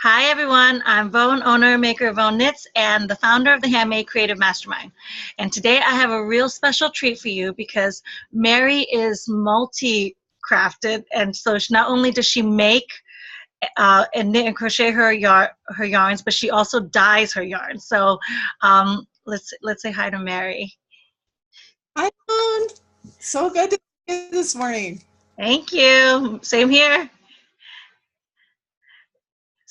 Hi everyone, I'm Vone, owner and maker of Vone Knits and the founder of the Handmade Creative Mastermind. And today I have a real special treat for you because Mary is multi-crafted, and so not only does she make and knit and crochet her yarns, but she also dyes her yarns. So let's say hi to Mary. Hi, Vone. So good to see you this morning. Thank you. Same here.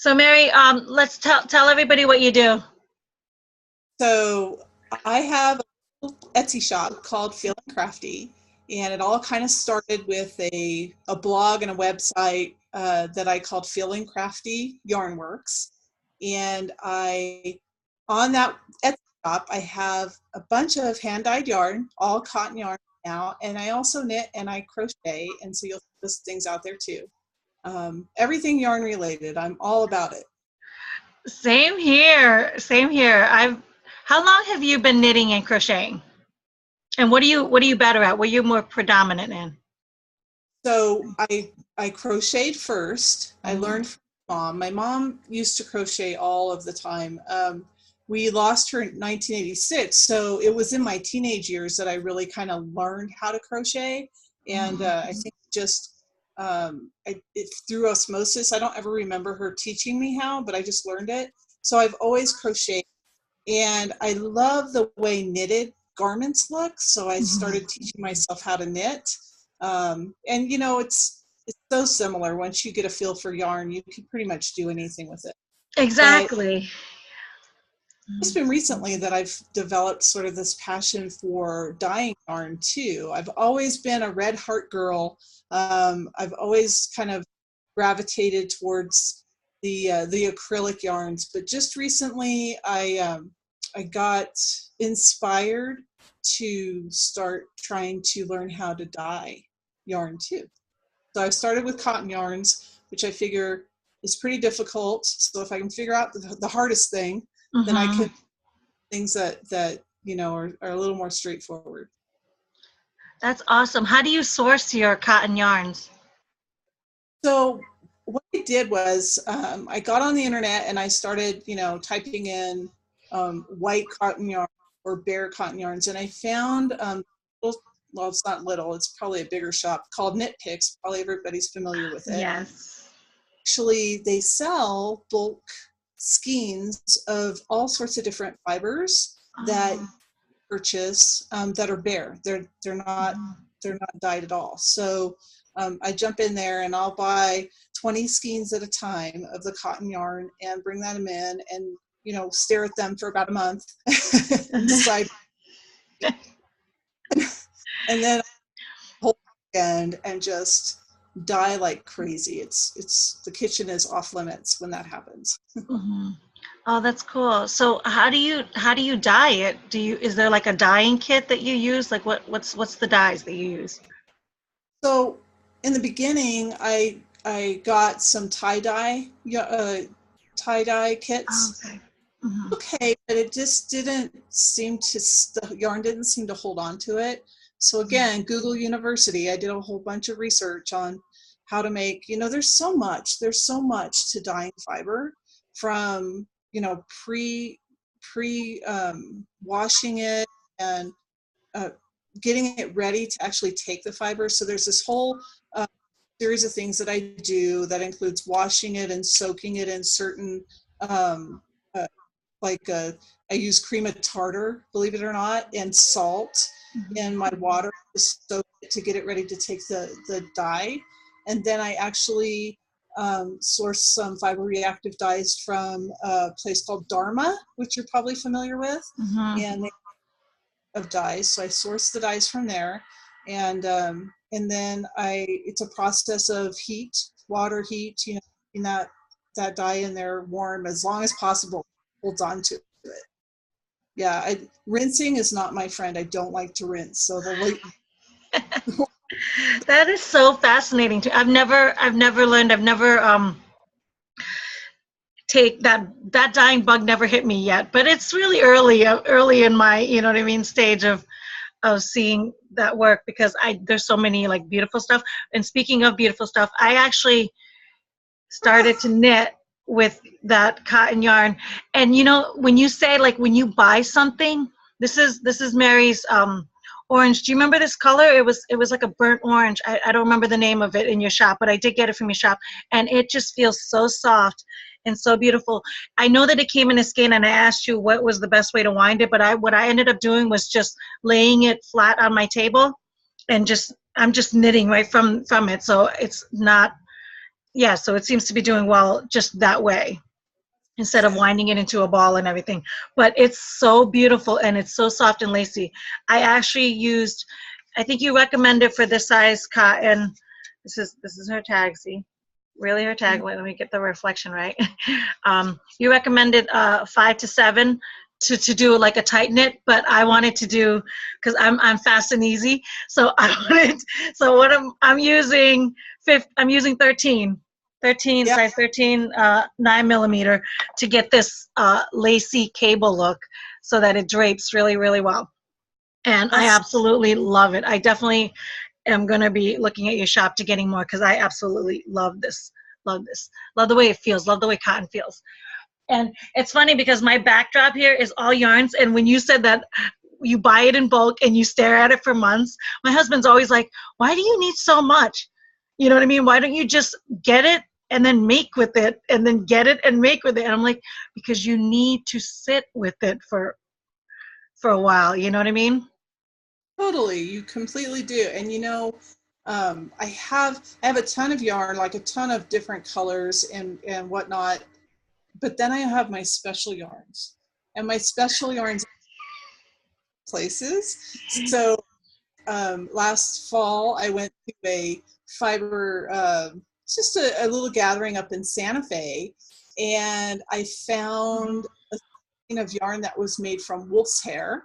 So Mary, let's tell everybody what you do. So I have a little Etsy shop called Feelin Crafty, and it all kind of started with a blog and a website that I called Feelin Crafty Yarnworks. And on that Etsy shop, I have a bunch of hand-dyed yarn, all cotton yarn now, and I also knit and I crochet, and so you'll see those things out there too. Everything yarn related, I'm all about it. Same here. Same here. How long have you been knitting and crocheting? And what are you better at? What are you more predominant in? So I crocheted first. I learned from mom. My mom used to crochet all of the time. We lost her in 1986, so it was in my teenage years that I really kind of learned how to crochet. And I think just through osmosis. I don't ever remember her teaching me how, but I just learned it. So I've always crocheted, and I love the way knitted garments look. So I started teaching myself how to knit. And you know, it's so similar. Once you get a feel for yarn, you can pretty much do anything with it. Exactly. It's been recently that I've developed sort of this passion for dyeing yarn too. I've always been a red heart girl. I've always kind of gravitated towards the acrylic yarns, but just recently I got inspired to start trying to learn how to dye yarn too. So I started with cotton yarns, which I figure is pretty difficult. So if I can figure out the hardest thing, then I can things that you know are a little more straightforward. That's awesome. How do you source your cotton yarns? So what I did was I got on the internet and I started, you know, typing in white cotton yarn or bare cotton yarns, and I found well, it's not little, it's probably a bigger shop called Knit Picks. Probably everybody's familiar with it. Yes. Actually, they sell bulk skeins of all sorts of different fibers that you purchase that are bare. They're not dyed at all. So I jump in there and I'll buy 20 skeins at a time of the cotton yarn and bring them in and, you know, stare at them for about a month and decide. And then whole weekend and just dye like crazy. It's the kitchen is off limits when that happens. Oh, that's cool. So how do you dye it? Is there like a dyeing kit that you use? Like what's the dyes that you use? So in the beginning, I got some tie-dye kits. Okay. Okay, but it just didn't seem to, the yarn didn't seem to hold on to it. So again, Google University, I did a whole bunch of research on how to make, you know, there's so much to dyeing fiber, from, you know, pre washing it and getting it ready to actually take the fiber. So there's this whole series of things that I do that includes washing it and soaking it in certain I use cream of tartar, believe it or not, and salt in my water to soak it to get it ready to take the dye. And then I actually source some fiber reactive dyes from a place called Dharma, which you're probably familiar with, and they of dyes. So I source the dyes from there, and then it's a process of heat, water heat, you know, keeping that dye in there warm as long as possible, holds on to it. Yeah, rinsing is not my friend. I don't like to rinse. So That is so fascinating too. I've never learned. I've never take that dying bug never hit me yet. But it's really early in my, you know what I mean, stage of seeing that work, because there's so many like beautiful stuff. And speaking of beautiful stuff, I actually started to knit with that cotton yarn. And you know, when you say, like, when you buy something, this is Mary's orange. Do you remember this color? It was like a burnt orange. I don't remember the name of it in your shop, but I did get it from your shop, and it just feels so soft and so beautiful. I know that it came in a skein, and I asked you what was the best way to wind it, but what I ended up doing was just laying it flat on my table, and I'm just knitting right from it. So it's not, yeah, so it seems to be doing well just that way, instead of winding it into a ball and everything. But it's so beautiful, and it's so soft and lacy. I actually used, I think you recommended for this size cotton. This is her tag. See, really her tag. Wait, let me get the reflection right. You recommended 5 to 7 to do like a tight knit, but I wanted to do, because I'm fast and easy. So I wanted, so what I'm using 13. Yeah. Size 13, 9mm, to get this lacy cable look, so that it drapes really, really well. And I absolutely love it. I definitely am going to be looking at your shop to getting more, because I absolutely love this. Love this. Love the way it feels. Love the way cotton feels. And it's funny because my backdrop here is all yarns. And when you said that you buy it in bulk and you stare at it for months, my husband's always like, why do you need so much? You know what I mean? Why don't you just get it and then make with it, and then get it and make with it? And I'm like, because you need to sit with it for a while. You know what I mean? Totally, you completely do. And you know, I have a ton of yarn, like a ton of different colors and whatnot. But then I have my special yarns, and my special yarns places. So last fall I went to a fiber, just a little gathering up in Santa Fe, and I found a skein of yarn that was made from wolf's hair,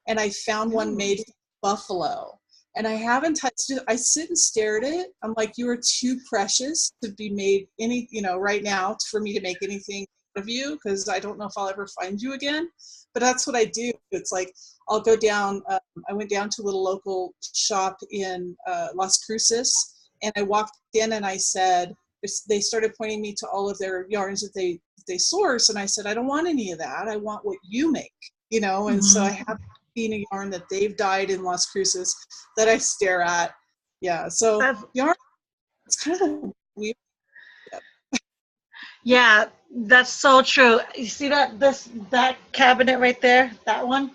and I found one made from buffalo. And I haven't touched it. I sit and stare at it. I'm like, you are too precious to be made any, you know, right now, for me to make anything of you, because I don't know if I'll ever find you again. But that's what I do. It's like, I'll go down. I went down to a little local shop in Las Cruces, and I walked in and I said, they started pointing me to all of their yarns that they source. And I said, I don't want any of that. I want what you make, you know? And so I have a yarn that they've dyed in Las Cruces that I stare at. Yeah, so yarn, it's kind of a weird. Yeah, that's so true. You see that cabinet right there, that one?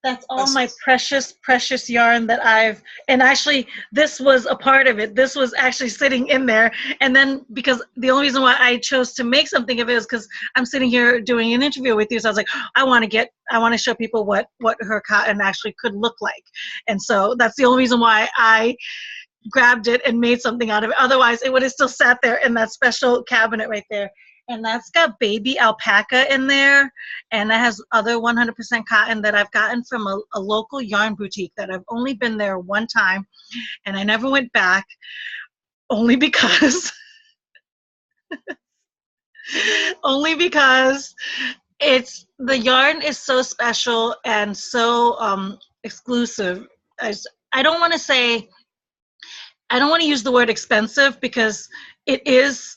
That's all my precious yarn that and actually this was a part of it. This was actually sitting in there. And then, because the only reason why I chose to make something of it is because I'm sitting here doing an interview with you. So I was like, I want to show people what her cotton actually could look like. And so that's the only reason why I grabbed it and made something out of it. Otherwise, it would have still sat there in that special cabinet right there. And that's got baby alpaca in there, and that has other 100% cotton that I've gotten from a local yarn boutique that I've only been there one time, and I never went back, only because the yarn is so special and so exclusive. I don't want to use the word expensive, because it is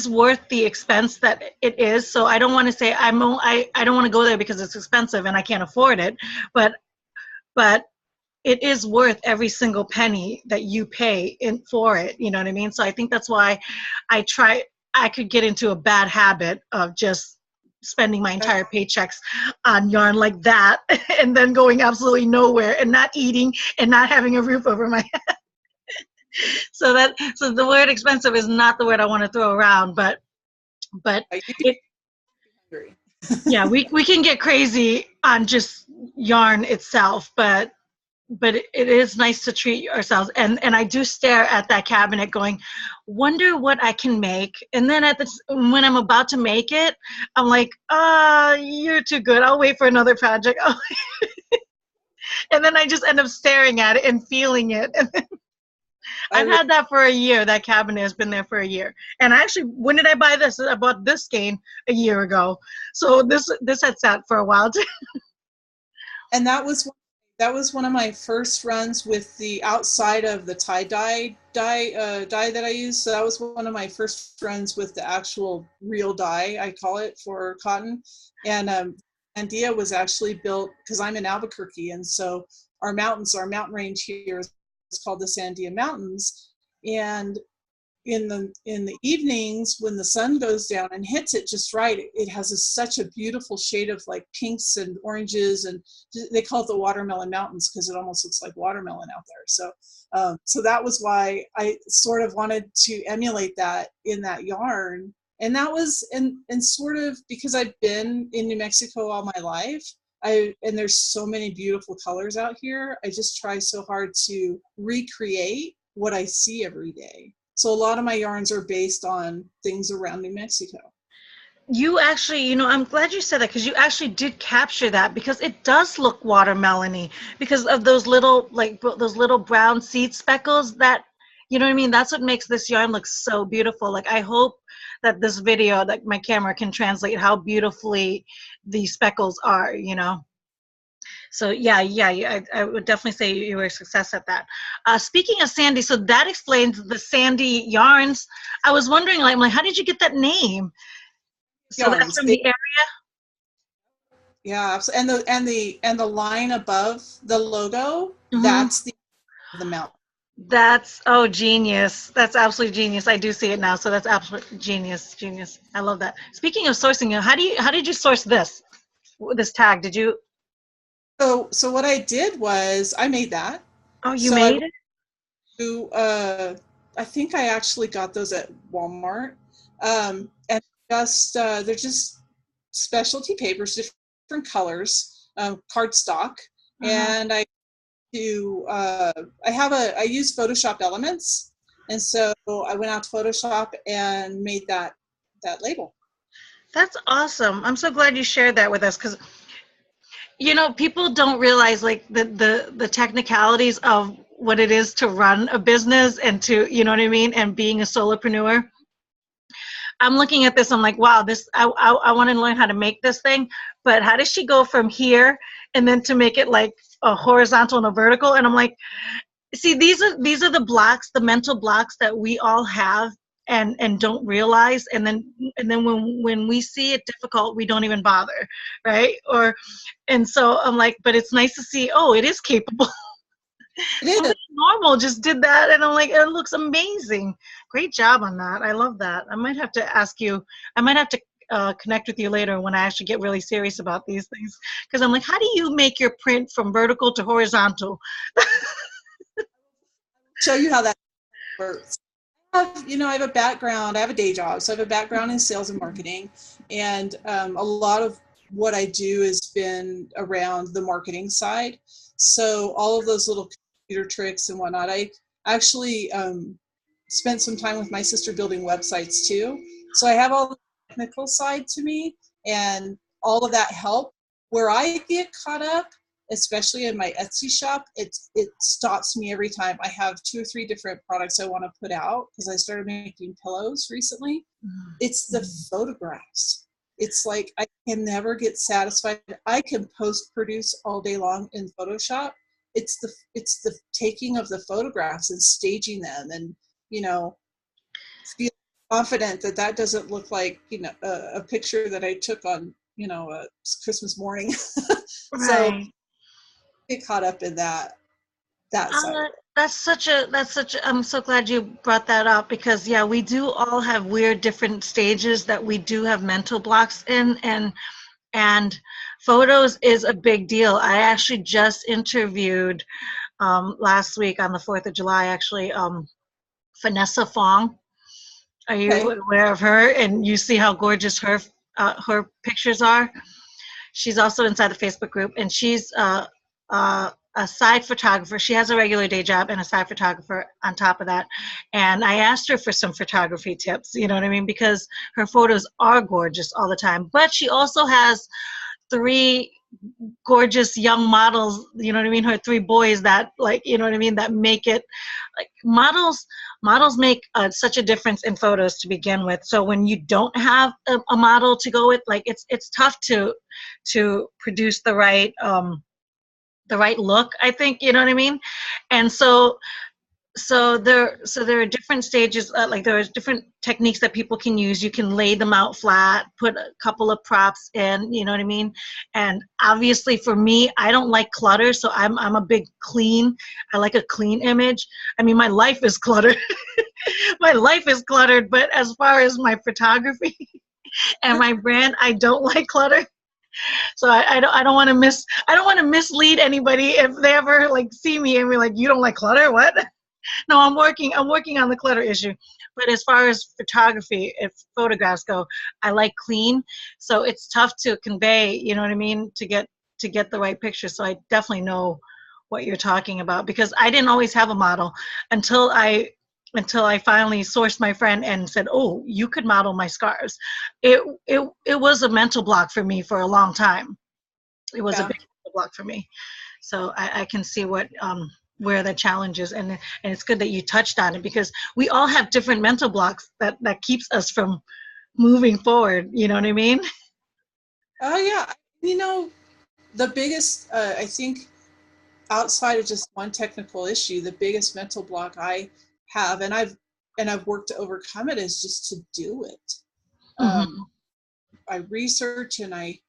worth the expense that it is. So I don't want to say I don't want to go there because it's expensive and I can't afford it, but it is worth every single penny that you pay for it. You know what I mean? So I think that's why I could get into a bad habit of just spending my entire paychecks on yarn like that and then going absolutely nowhere and not eating and not having a roof over my head. So the word expensive is not the word I want to throw around, but yeah, we can get crazy on just yarn itself, but it is nice to treat ourselves. And I do stare at that cabinet going, wonder what I can make. And then when I'm about to make it, I'm like, you're too good. I'll wait for another project. And then I just end up staring at it and feeling it. I've had that for a year. That cabinet has been there for a year. And actually, when did I buy this? I bought this skein a year ago. So this had sat for a while too. And that was one that was one of my first runs with the outside of the dye that I use. So that was one of my first runs with the actual real dye, I call it, for cotton. And Sandia was actually built because I'm in Albuquerque, and so our mountain range here is called the Sandia Mountains. And in the evenings when the sun goes down and hits it just right, it has such a beautiful shade of like pinks and oranges, and they call it the watermelon mountains because it almost looks like watermelon out there. So that was why I sort of wanted to emulate that in that yarn. And that was and sort of because I've been in New Mexico all my life, and there's so many beautiful colors out here, I just try so hard to recreate what I see every day. So a lot of my yarns are based on things around New Mexico. You actually, I'm glad you said that, because you actually did capture that, because it does look watermelony because of those little brown seed speckles that, you know what I mean? That's what makes this yarn look so beautiful. Like, I hope that this video, that my camera can translate how beautifully these speckles are, So yeah, I would definitely say you were a success at that. Speaking of Sandy, so that explains the Sandy yarns. I was wondering, like, how did you get that name? So Yarns, that's from the area. yeah, and the line above the logo, that's the mountain. That's genius. That's absolutely genius. I do see it now. So that's absolutely genius. I love that. Speaking of sourcing, how did you source this tag? Did you? So what I did was I made that. Oh, you So made it? I think I actually got those at Walmart, and they're just specialty papers, different colors, cardstock, and I use Photoshop elements, and so I went out to Photoshop and made that label. That's awesome. I'm so glad you shared that with us, because people don't realize, like, the technicalities of what it is to run a business and to, you know what I mean, and being a solopreneur. I'm looking at this, I'm like, wow, I want to learn how to make this thing, but how does she go from here and then to make it like a horizontal and a vertical? And I'm like, see, these are the blocks, the mental blocks that we all have and don't realize, and then when we see it difficult, we don't even bother, right? And so I'm like, but it's nice to see, oh, it is capable. It is. Somebody normal just did that, and I'm like, it looks amazing. Great job on that. I love that. I might have to ask you. I might have to connect with you later when I actually get really serious about these things, because I'm like, how do you make your print from vertical to horizontal? Show you how that works. I have a background. I have a day job, so I have a background in sales and marketing, and a lot of what I do has been around the marketing side. So all of those little computer tricks and whatnot. I actually spent some time with my sister building websites too. So I have all the technical side to me, and all of that help. Where I get caught up, especially in my Etsy shop, it stops me every time. I have 2 or 3 different products I want to put out because I started making pillows recently. It's the photographs. It's like I can never get satisfied. I can post produce all day long in Photoshop. It's the taking of the photographs and staging them, and feel confident that doesn't look like a picture that I took on Christmas morning. Right. So get caught up in that side. I'm so glad you brought that up, because yeah, we do all have weird different stages that we do have mental blocks in, and photos is a big deal. I actually just interviewed last week on the 4th of July, actually, Vanessa Fong. Are you aware of her? And you see how gorgeous her pictures are. She's also inside the Facebook group, and she's a side photographer. She has a regular day job and a side photographer on top of that. And I asked her for some photography tips, you know what I mean? Because her photos are gorgeous all the time. But she also has 3 gorgeous young models, you know what I mean? Her 3 boys that, like, you know what I mean, that make it, like, models make such a difference in photos to begin with. So when you don't have a model to go with, like, it's tough to produce the right the right look, I think, you know what I mean? And so there are different stages, like there are different techniques that people can use. You can lay them out flat, put a couple of props in, you know what I mean? And obviously for me, I don't like clutter, so I'm a big clean. I like a clean image. I mean, my life is cluttered. My life is cluttered, but as far as my photography and my brand, I don't like clutter. So I don't want to mislead anybody if they ever like see me and be like, you don't like clutter, what? No, I'm working on the clutter issue. But as far as photography, if photographs go, I like clean. So it's tough to convey, you know what I mean, to get the right picture. So I definitely know what you're talking about, because I didn't always have a model until I finally sourced my friend and said, "Oh, you could model my scarves." It was a mental block for me for a long time. It was a Yeah. big mental block for me. So I can see where the challenge is, and it's good that you touched on it, because we all have different mental blocks that keeps us from moving forward. You know what I mean? Oh yeah. You know, the biggest, I think, outside of just one technical issue, the biggest mental block I have, and I've worked to overcome it, is just to do it. Um, Hmm. I research and I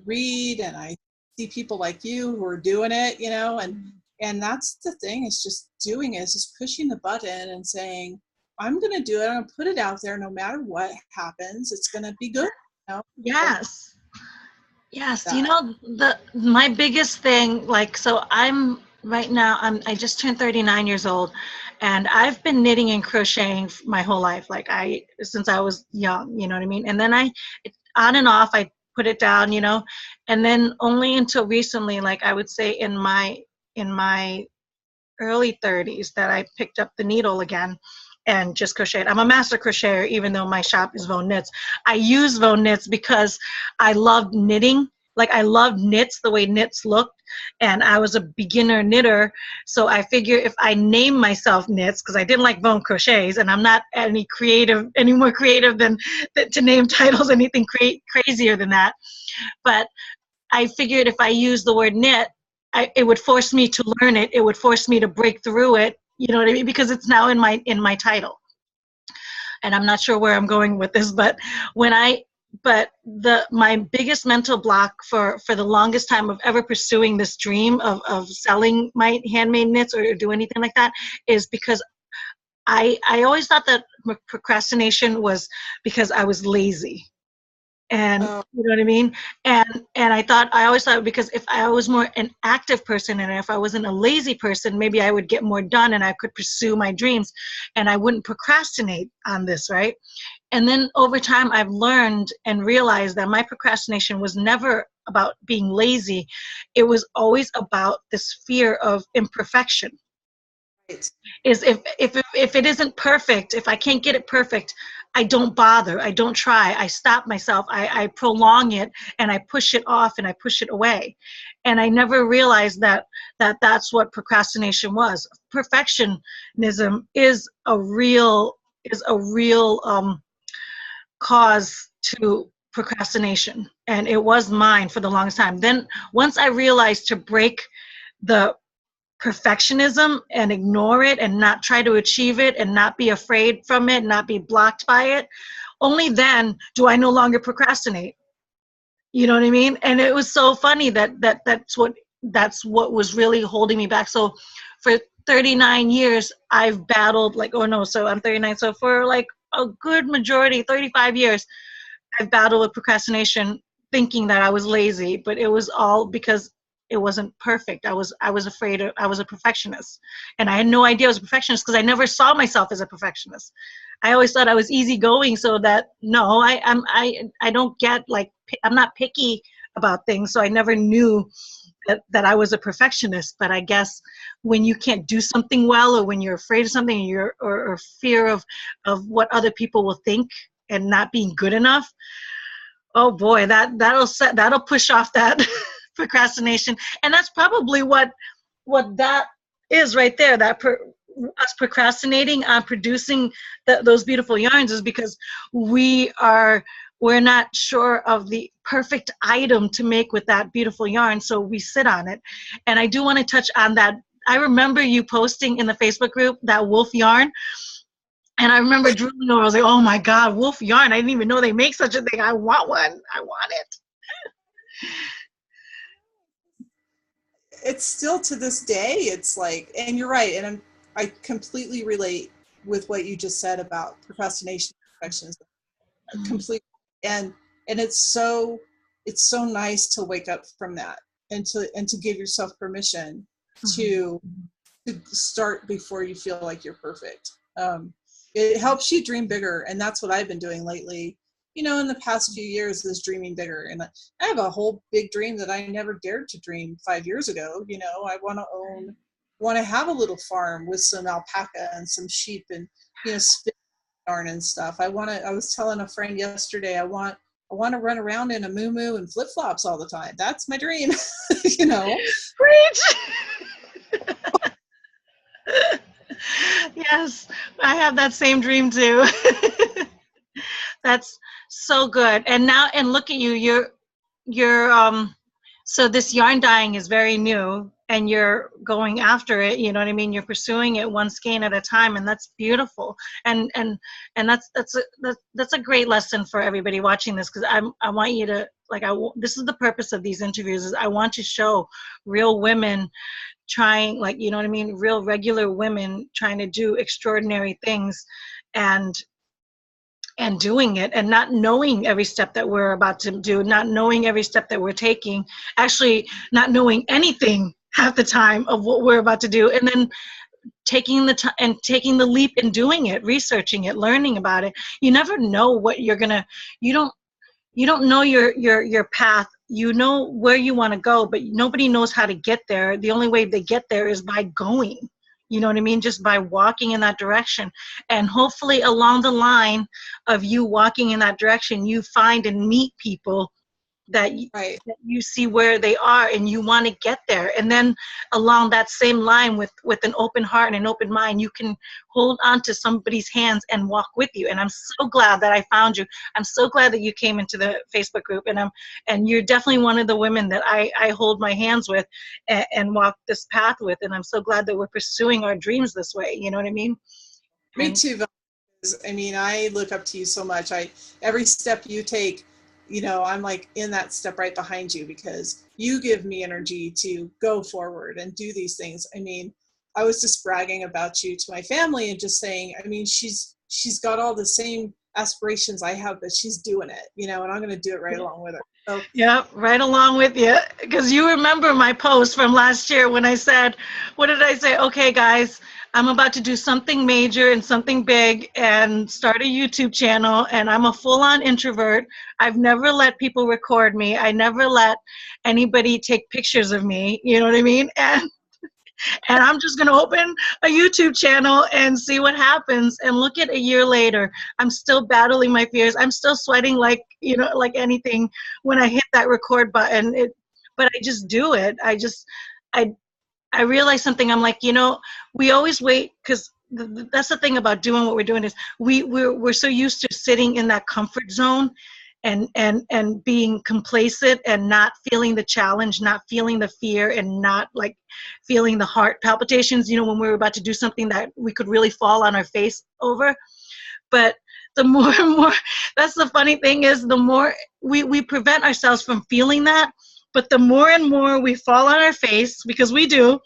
read and I see people like you who are doing it, you know, and that's the thing, is just doing it, is just pushing the button and saying, I'm going to do it. I'm going to put it out there. No matter what happens, it's going to be good. You know, like Yes. Yes, that. the my biggest thing, like, so I'm right now, I just turned 39 years old, and I've been knitting and crocheting my whole life, like since I was young, you know what I mean? And then on and off, I put it down, and then only until recently, like I would say in my early 30s, that I picked up the needle again and just crocheted. I'm a master crocheter, even though my shop is Vone Knits. I use Vone Knits because I loved knitting. Like, I loved knits, the way knits looked, and I was a beginner knitter. So I figure if I name myself Knits, because I didn't like Vone Crochets, and I'm not any more creative than to name titles anything crazier than that. But I figured if I use the word knit, it would force me to learn it. It would force me to break through it. You know what I mean? Because it's now in my title. And I'm not sure where I'm going with this, but my biggest mental block for the longest time of ever pursuing this dream of selling my handmade knits or do anything like that is because I always thought that procrastination was because I was lazy. And Oh, you know what I mean? And I always thought, because if I was more an active person and if I wasn't a lazy person, maybe I would get more done and I could pursue my dreams and I wouldn't procrastinate on this, right? And then over time, I've learned and realized that my procrastination was never about being lazy. It was always about this fear of imperfection. right. Is if it isn't perfect, if I can't get it perfect, I don't bother, I don't try, I stop myself, I prolong it, and I push it off and I push it away. And I never realized that's what procrastination was. Perfectionism is a real cause to procrastination, and it was mine for the longest time. Then once I realized to break the perfectionism and ignore it and not try to achieve it and not be afraid from it, not be blocked by it, only then do I no longer procrastinate. You know what I mean? And it was so funny that's what was really holding me back. So for 39 years I've battled, like, oh no, so I'm 39, so for like a good majority, 35 years, I've battled with procrastination, thinking that I was lazy, but it was all because it wasn't perfect. I was afraid I was a perfectionist, and I had no idea I was a perfectionist because I never saw myself as a perfectionist. I always thought I was easygoing, so that no, I don't get, like, I'm not picky about things, so I never knew that I was a perfectionist. But I guess when you can't do something well, or when you're afraid of something, or fear of what other people will think and not being good enough, oh boy, that'll push off that procrastination. And that's probably what that is right there. Us procrastinating on producing those beautiful yarns is because we are we're not sure of the perfect item to make with that beautiful yarn, so we sit on it. And I do want to touch on that. I remember you posting in the Facebook group that wolf yarn, and I remember drooling over. I was like, oh my God, wolf yarn. I didn't even know they make such a thing. I want one. I want it. It's still to this day, it's like, and you're right, and I completely relate with what you just said about procrastination, perfectionism. Completely. And it's so nice to wake up from that, and to give yourself permission to start before you feel like you're perfect. It helps you dream bigger, and that's what I've been doing lately, in the past few years, is dreaming bigger. And I have a whole big dream that I never dared to dream 5 years ago. I want to have a little farm with some alpaca and some sheep, and spin yarn and stuff. I was telling a friend yesterday, I want to run around in a muumuu and flip-flops all the time. That's my dream. Preach. Yes, I have that same dream too. That's so good. And look at you. So this yarn dyeing is very new, and you're going after it. You know what I mean? You're pursuing it one skein at a time, and that's beautiful. And that's a great lesson for everybody watching this, because I want you to, this is the purpose of these interviews, is I want to show real women trying, you know what I mean, real regular women trying to do extraordinary things, and doing it, and not knowing every step that we're about to do, not knowing every step that we're taking, actually not knowing anything half the time of what we're about to do, and then taking the time and taking the leap and doing it, researching it, learning about it. You never know what you're gonna, you don't know your path. You know where you want to go, but nobody knows how to get there. The only way they get there is by going. You know what I mean? Just by walking in that direction. And hopefully along the line of you walking in that direction, you find and meet people that you see where they are, and you want to get there. And then along that same line, with an open heart and an open mind, you can hold on to somebody's hands and walk with you. And I'm so glad that I found you. I'm so glad that you came into the Facebook group, and you're definitely one of the women that I hold my hands with and walk this path with. And I'm so glad that we're pursuing our dreams this way. You know what I mean? Me too. I mean, I look up to you so much. Every step you take, I'm like in that step right behind you, because you give me energy to go forward and do these things. I mean, I was just bragging about you to my family and just saying, I mean, she's got all the same aspirations I have, but she's doing it, and I'm going to do it right along with her. So, yeah, right along with you. Because you remember my post from last year when I said, what did I say? Okay, guys, I'm about to do something major and something big and start a YouTube channel, and I'm a full-on introvert. I've never let people record me. I never let anybody take pictures of me. You know what I mean? And I'm just going to open a YouTube channel and see what happens. And look at a year later, I'm still battling my fears. I'm still sweating like anything when I hit that record button. But I just do it. I realized something. I'm like, we always wait, because that's the thing about doing what we're doing, is we're so used to sitting in that comfort zone and being complacent and not feeling the challenge, not feeling the fear, and not feeling the heart palpitations, when we're about to do something that we could really fall on our face over. But the more and more, that's the funny thing, is the more we prevent ourselves from feeling that, but the more and more we fall on our face, because we do.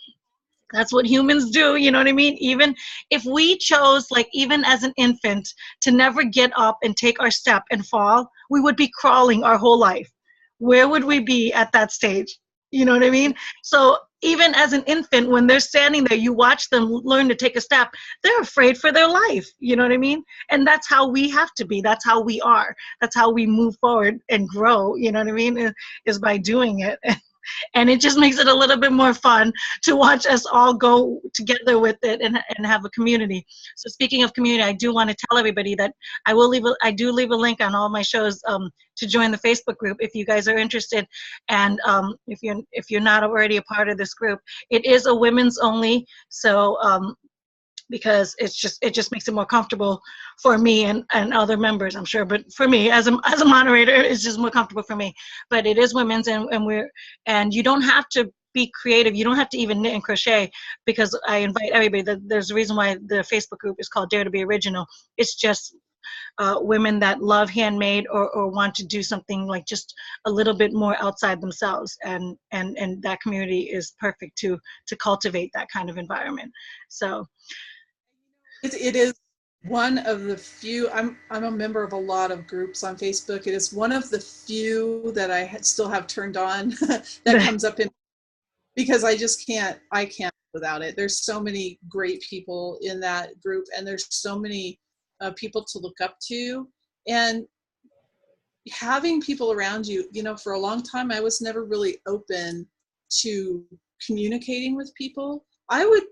That's what humans do, you know what I mean? Even if we chose, even as an infant, to never get up and take our step and fall, we would be crawling our whole life. Where would we be at that stage? You know what I mean? So even as an infant, when they're standing there, you watch them learn to take a step, they're afraid for their life. You know what I mean? And that's how we have to be. That's how we are. That's how we move forward and grow, you know what I mean, is by doing it. And it just makes it a little bit more fun to watch us all go together with it and have a community. So speaking of community, I do want to tell everybody that I do leave a link on all my shows to join the Facebook group if you guys are interested. And if you're not already a part of this group, it is a women's only. So because it just makes it more comfortable for me and other members, I'm sure. But for me as a moderator, it's just more comfortable for me. But it is women's, and you don't have to be creative. You don't have to even knit and crochet, because I invite everybody. There's a reason why the Facebook group is called Dare to Be Original. It's just women that love handmade, or want to do something like just a little bit more outside themselves, and that community is perfect to cultivate that kind of environment. So it is one of the few. I'm a member of a lot of groups on Facebook. It is one of the few that I still have turned on that comes up in, because I can't without it. There's so many great people in that group, and there's so many people to look up to, and having people around you. For a long time, I was never really open to communicating with people. I would,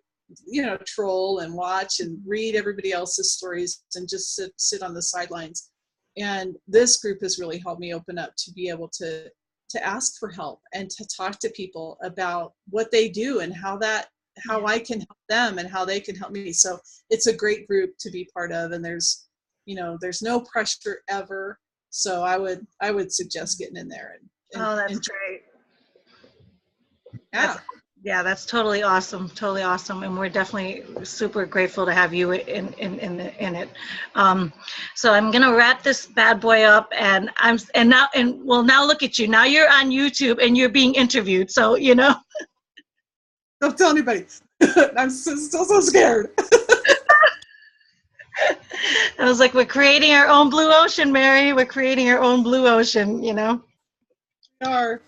troll and watch and read everybody else's stories and just sit on the sidelines. And this group has really helped me open up to be able to ask for help and to talk to people about what they do and how I can help them and how they can help me. So it's a great group to be part of, and there's no pressure ever. So I would suggest getting in there oh, that's great. Yeah. That's totally awesome, and we're definitely super grateful to have you in it. So I'm gonna wrap this bad boy up, and now look at you. Now you're on YouTube and you're being interviewed. So Don't tell anybody. I'm still so scared. I was like, we're creating our own blue ocean, Mary. We're creating our own blue ocean. We are.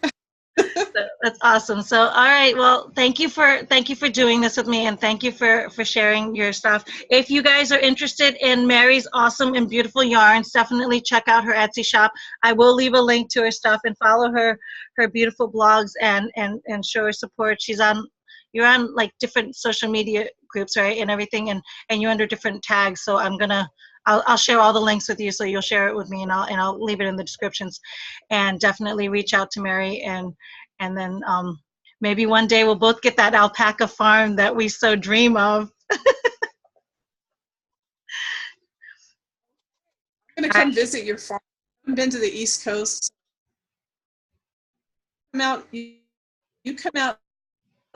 So that's awesome. So, all right. Well, thank you for doing this with me, and thank you for sharing your stuff. If you guys are interested in Mary's awesome and beautiful yarns, definitely check out her Etsy shop. I will leave a link to her stuff, and follow her beautiful blogs, and show her support. You're on like different social media groups, right, and everything, and you're under different tags. So I'll share all the links with you, so you'll share it with me, and I'll leave it in the descriptions. And definitely reach out to Mary, and then maybe one day we'll both get that alpaca farm that we so dream of. I'm gonna come visit your farm. I haven't been to the East Coast. You come out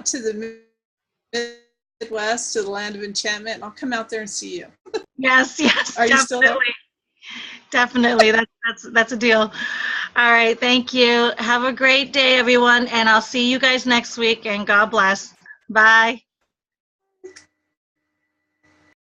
to the Midwest, to the land of enchantment, and I'll come out there and see you. Yes, Are you still there? Definitely. That's a deal. All right, thank you. Have a great day, everyone, and I'll see you guys next week, and God bless. Bye.